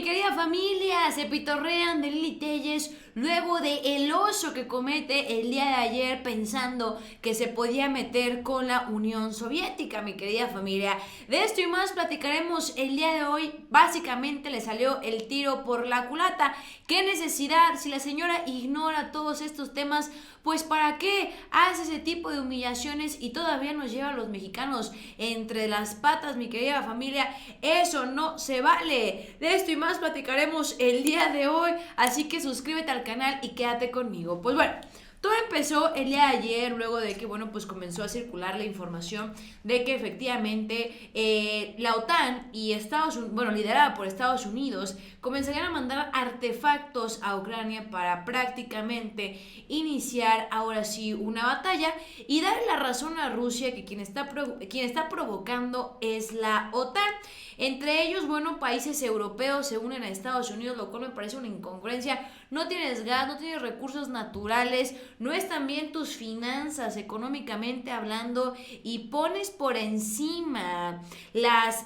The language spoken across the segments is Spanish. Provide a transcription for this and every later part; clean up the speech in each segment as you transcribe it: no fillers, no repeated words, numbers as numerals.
querida familia, se pitorrean de Lili Téllez luego de el oso que comete el día de ayer pensando que se podía meter con la Unión Soviética, mi querida familia. De esto y más platicaremos el día de hoy. Básicamente le salió el tiro por la culata. ¿Qué necesidad? Si la señora ignora todos estos temas, pues ¿para qué hace ese tipo de humillaciones y todavía nos lleva a los mexicanos entre las patas, mi querida familia? Eso no se vale. De esto y más platicaremos el día de hoy, así que suscríbete al canal y quédate conmigo. Pues bueno, todo empezó el día de ayer, luego de que, pues comenzó a circular la información de que efectivamente la OTAN y Estados Unidos, liderada por Estados Unidos, comenzarían a mandar artefactos a Ucrania para prácticamente iniciar ahora sí una batalla y darle la razón a Rusia que quien está provocando es la OTAN. Entre ellos, países europeos se unen a Estados Unidos, lo cual me parece una incongruencia. No tienes gas, no tienes recursos naturales, no están bien tus finanzas económicamente hablando y pones por encima las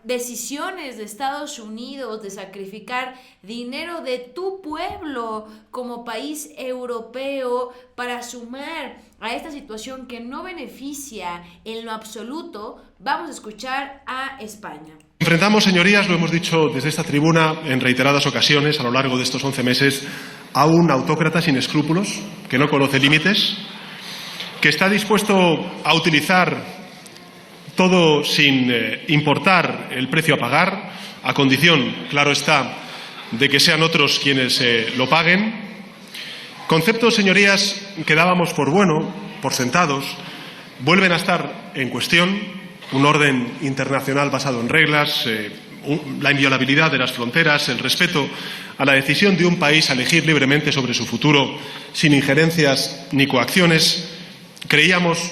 decisiones de Estados Unidos de sacrificar dinero de tu pueblo como país europeo para sumar a esta situación que no beneficia en lo absoluto. Vamos a escuchar a España. Enfrentamos, señorías, lo hemos dicho desde esta tribuna en reiteradas ocasiones a lo largo de estos 11 meses, a un autócrata sin escrúpulos, que no conoce límites, que está dispuesto a utilizar todo sin importar el precio a pagar, a condición, claro está, de que sean otros quienes lo paguen. Conceptos, señorías, que dábamos por sentados, vuelven a estar en cuestión. Un orden internacional basado en reglas, la inviolabilidad de las fronteras, el respeto a la decisión de un país a elegir libremente sobre su futuro sin injerencias ni coacciones. Creíamos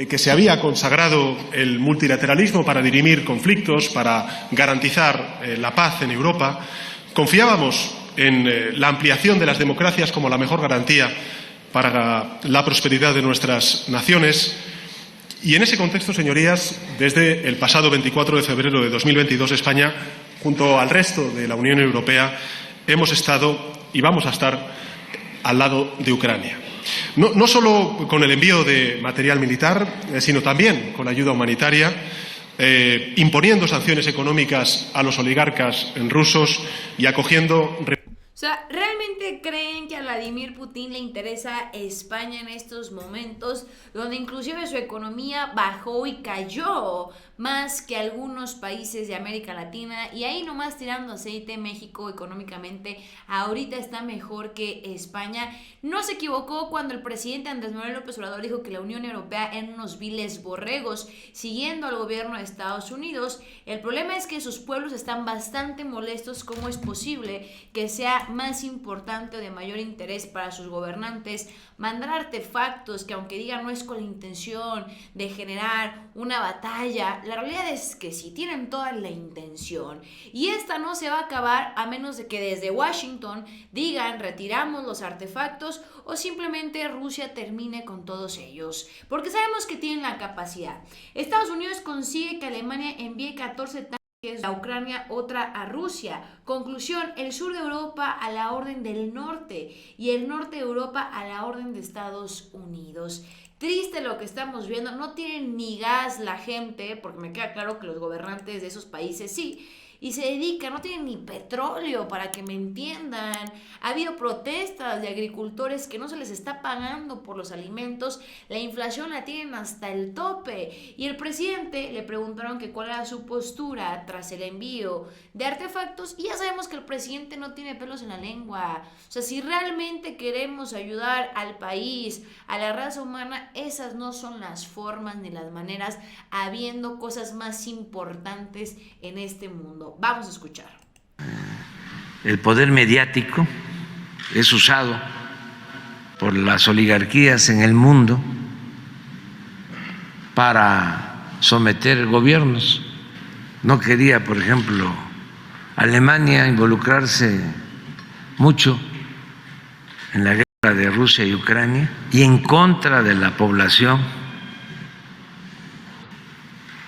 que se había consagrado el multilateralismo para dirimir conflictos, para garantizar la paz en Europa. Confiábamos en la ampliación de las democracias como la mejor garantía para la prosperidad de nuestras naciones. Y en ese contexto, señorías, desde el pasado 24 de febrero de 2022, España, junto al resto de la Unión Europea, hemos estado y vamos a estar al lado de Ucrania. No solo con el envío de material militar, sino también con ayuda humanitaria, imponiendo sanciones económicas a los oligarcas rusos y acogiendo... ¿Realmente creen que a Vladimir Putin le interesa España en estos momentos, donde inclusive su economía bajó y cayó más que algunos países de América Latina? Y ahí nomás tirando aceite, México económicamente ahorita está mejor que España. No se equivocó cuando el presidente Andrés Manuel López Obrador dijo que la Unión Europea eran unos viles borregos, siguiendo al gobierno de Estados Unidos. El problema es que sus pueblos están bastante molestos. ¿Cómo es posible que sea más importante o de mayor interés para sus gobernantes mandar artefactos que, aunque digan no es con la intención de generar una batalla, la realidad es que sí tienen toda la intención? Y esta no se va a acabar a menos de que desde Washington digan retiramos los artefactos o simplemente Rusia termine con todos ellos, porque sabemos que tienen la capacidad. Estados Unidos consigue que Alemania envíe 14 a Ucrania, otra a Rusia. Conclusión: el sur de Europa a la orden del norte y el norte de Europa a la orden de Estados Unidos. Triste lo que estamos viendo. No tienen ni gas la gente, porque me queda claro que los gobernantes de esos países sí, y se dedican, no tienen ni petróleo, para que me entiendan. Ha habido protestas de agricultores que no se les está pagando por los alimentos, la inflación la tienen hasta el tope, y el presidente le preguntaron que cuál era su postura tras el envío de artefactos, y ya sabemos que el presidente no tiene pelos en la lengua. Si realmente queremos ayudar al país, a la raza humana, esas no son las formas ni las maneras, habiendo cosas más importantes en este mundo. Vamos a escuchar. El poder mediático es usado por las oligarquías en el mundo para someter gobiernos. No quería, por ejemplo, Alemania involucrarse mucho en la guerra de Rusia y Ucrania y en contra de la población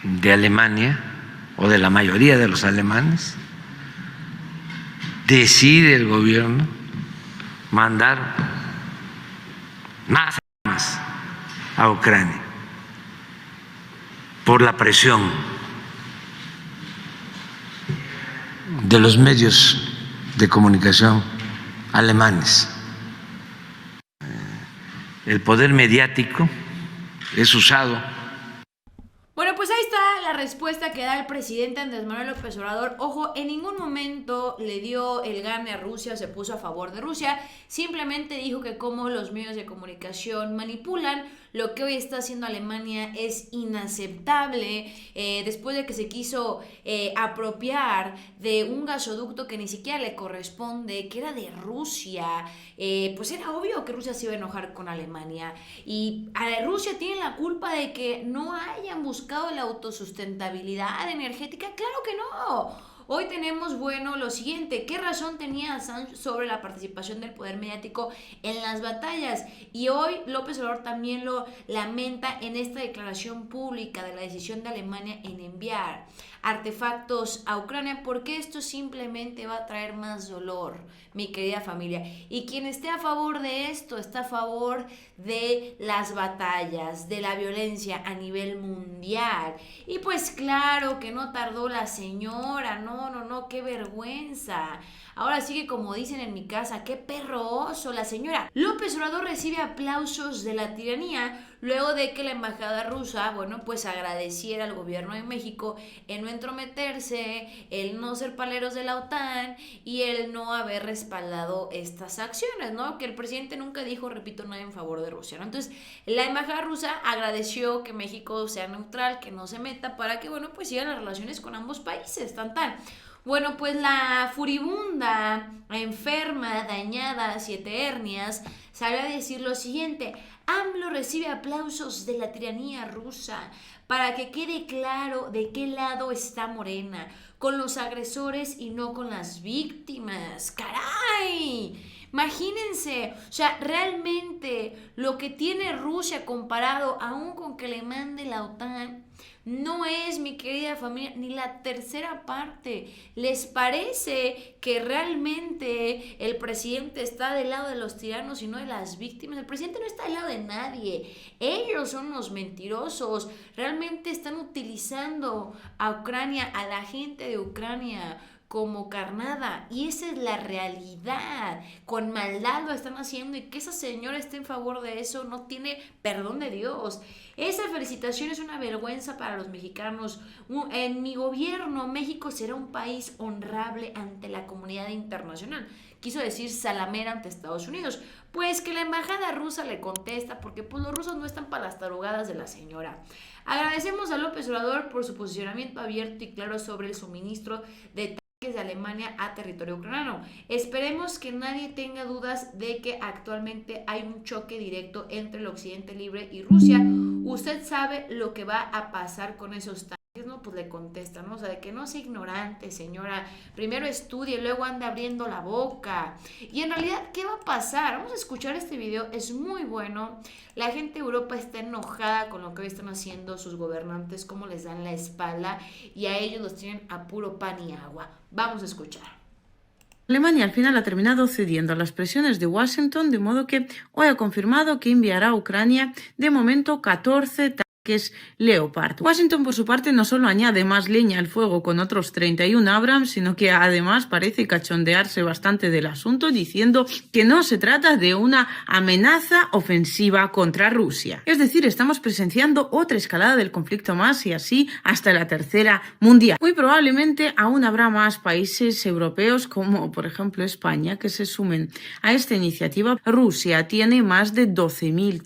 de Alemania o de la mayoría de los alemanes, decide el gobierno mandar más armas a Ucrania por la presión de los medios de comunicación alemanes. El poder mediático es usado. Bueno, pues ahí está la respuesta que da el presidente Andrés Manuel López Obrador. Ojo, en ningún momento le dio el gane a Rusia, se puso a favor de Rusia. Simplemente dijo que como los medios de comunicación manipulan, lo que hoy está haciendo Alemania es inaceptable. Después de que se quiso apropiar de un gasoducto que ni siquiera le corresponde, que era de Rusia, pues era obvio que Rusia se iba a enojar con Alemania. Y Rusia tiene la culpa de que no hayan buscado la autosustentabilidad energética. ¡Claro que no! Hoy tenemos, bueno, lo siguiente. ¿Qué razón tenía Assange sobre la participación del poder mediático en las batallas? Y hoy López Obrador también lo lamenta en esta declaración pública de la decisión de Alemania en enviar artefactos a Ucrania, porque esto simplemente va a traer más dolor, mi querida familia. Y quien esté a favor de esto, está a favor de las batallas, de la violencia a nivel mundial. Y pues claro que no tardó la señora, no, qué vergüenza. Ahora sí que como dicen en mi casa, qué perro oso la señora. López Obrador recibe aplausos de la tiranía luego de que la embajada rusa, bueno, pues agradeciera al gobierno de México el no entrometerse, el no ser paleros de la OTAN y el no haber respaldado estas acciones, ¿no? Que el presidente nunca dijo, repito, nada en favor de Rusia, ¿no? Entonces, la embajada rusa agradeció que México sea neutral, que no se meta, para que, bueno, pues sigan las relaciones con ambos países, tan. Bueno, pues la furibunda, enferma, dañada, 7 hernias, salió a decir lo siguiente: AMLO recibe aplausos de la tiranía rusa, para que quede claro de qué lado está Morena, con los agresores y no con las víctimas. ¡Caray! Imagínense, o sea, realmente lo que tiene Rusia comparado aún con que le mande la OTAN no es, mi querida familia, ni la tercera parte. ¿Les parece que realmente el presidente está del lado de los tiranos y no de las víctimas? El presidente no está del lado de nadie. Ellos son los mentirosos. Realmente están utilizando a Ucrania, a la gente de Ucrania, como carnada, y esa es la realidad. Con maldad lo están haciendo, y que esa señora esté en favor de eso no tiene perdón de Dios. Esa felicitación es una vergüenza para los mexicanos. En mi gobierno, México será un país honrable ante la comunidad internacional. Quiso decir Salamera ante Estados Unidos. Pues que la embajada rusa le contesta, porque pues los rusos no están para las tarugadas de la señora. Agradecemos a López Obrador por su posicionamiento abierto y claro sobre el suministro de de Alemania a territorio ucraniano. Esperemos que nadie tenga dudas de que actualmente hay un choque directo entre el Occidente libre y Rusia. ¿Usted sabe lo que va a pasar con esos tanques? No, pues le contestan, ¿no? O sea, de que no sea ignorante, señora. Primero estudie, luego ande abriendo la boca. Y en realidad, ¿qué va a pasar? Vamos a escuchar este video, es muy bueno. La gente de Europa está enojada con lo que hoy están haciendo sus gobernantes, cómo les dan la espalda, y a ellos los tienen a puro pan y agua. Vamos a escuchar. Alemania al final ha terminado cediendo a las presiones de Washington, de modo que hoy ha confirmado que enviará a Ucrania de momento 14 tanques Leopard. Washington, por su parte, no solo añade más leña al fuego con otros 31 Abrams, sino que además parece cachondearse bastante del asunto, diciendo que no se trata de una amenaza ofensiva contra Rusia. Es decir, estamos presenciando otra escalada del conflicto más, y así hasta la Tercera Mundial. Muy probablemente aún habrá más países europeos, como por ejemplo España, que se sumen a esta iniciativa. Rusia tiene más de 12.000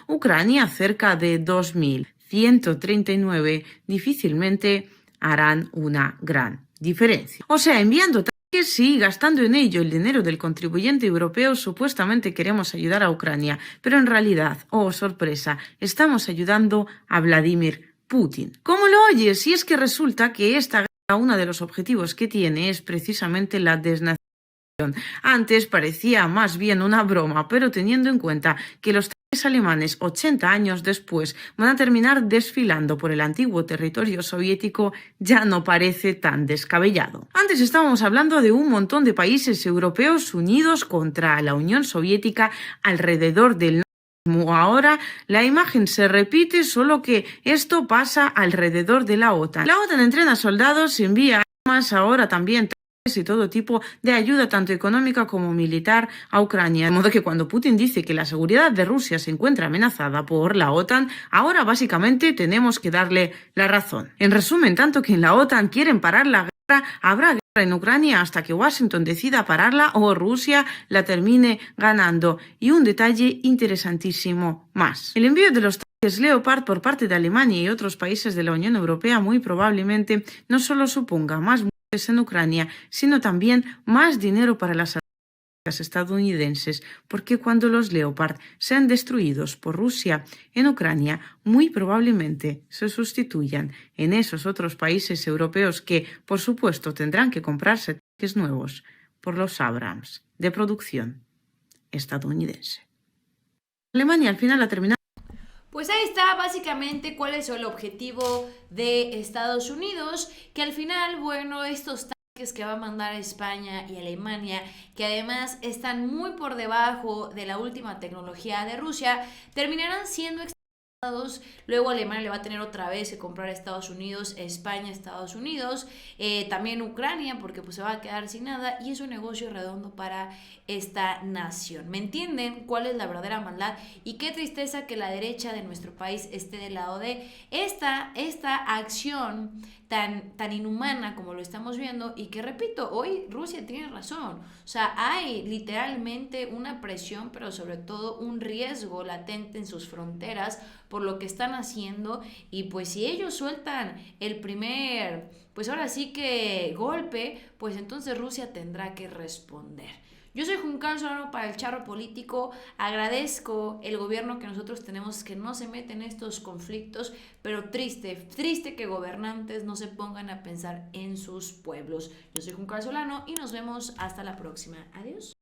Ucrania cerca de 2.139, difícilmente harán una gran diferencia. O sea, enviando tanques, sí, gastando en ello el dinero del contribuyente europeo, supuestamente queremos ayudar a Ucrania, pero en realidad, oh sorpresa, estamos ayudando a Vladimir Putin. ¿Cómo lo oyes? Si es que resulta que esta guerra, uno de los objetivos que tiene es precisamente la desnazificación Antes parecía más bien una broma, pero teniendo en cuenta que los tanques alemanes 80 años después van a terminar desfilando por el antiguo territorio soviético, ya no parece tan descabellado. Antes estábamos hablando de un montón de países europeos unidos contra la Unión Soviética alrededor del ahora la imagen se repite, solo que esto pasa alrededor de la OTAN. La OTAN entrena soldados, envía armas, ahora también y todo tipo de ayuda tanto económica como militar a Ucrania. De modo que cuando Putin dice que la seguridad de Rusia se encuentra amenazada por la OTAN, ahora básicamente tenemos que darle la razón. En resumen, tanto que en la OTAN quieren parar la guerra, habrá guerra en Ucrania hasta que Washington decida pararla o Rusia la termine ganando. Y un detalle interesantísimo más. El envío de los tanques Leopard por parte de Alemania y otros países de la Unión Europea muy probablemente no solo suponga más en Ucrania, sino también más dinero para las armas estadounidenses, porque cuando los Leopard sean destruidos por Rusia en Ucrania, muy probablemente se sustituyan en esos otros países europeos que, por supuesto, tendrán que comprarse tanques nuevos por los Abrams de producción estadounidense. Alemania al final ha terminado. Pues ahí está básicamente cuál es el objetivo de Estados Unidos, que al final, bueno, estos tanques que va a mandar España y Alemania, que además están muy por debajo de la última tecnología de Rusia, terminarán siendo luego Alemania le va a tener otra vez que comprar a Estados Unidos, España, Estados Unidos, también Ucrania, porque pues se va a quedar sin nada y es un negocio redondo para esta nación. ¿Me entienden cuál es la verdadera maldad? Y qué tristeza que la derecha de nuestro país esté del lado de esta acción tan inhumana como lo estamos viendo y que, repito, hoy Rusia tiene razón. O sea, hay literalmente una presión, pero sobre todo un riesgo latente en sus fronteras por lo que están haciendo y pues si ellos sueltan el primer, pues ahora sí que golpe, pues entonces Rusia tendrá que responder. Yo soy Juncal Solano para el Charro Político, agradezco el gobierno que nosotros tenemos que no se mete en estos conflictos, pero triste que gobernantes no se pongan a pensar en sus pueblos. Yo soy Juncal Solano y nos vemos hasta la próxima. Adiós.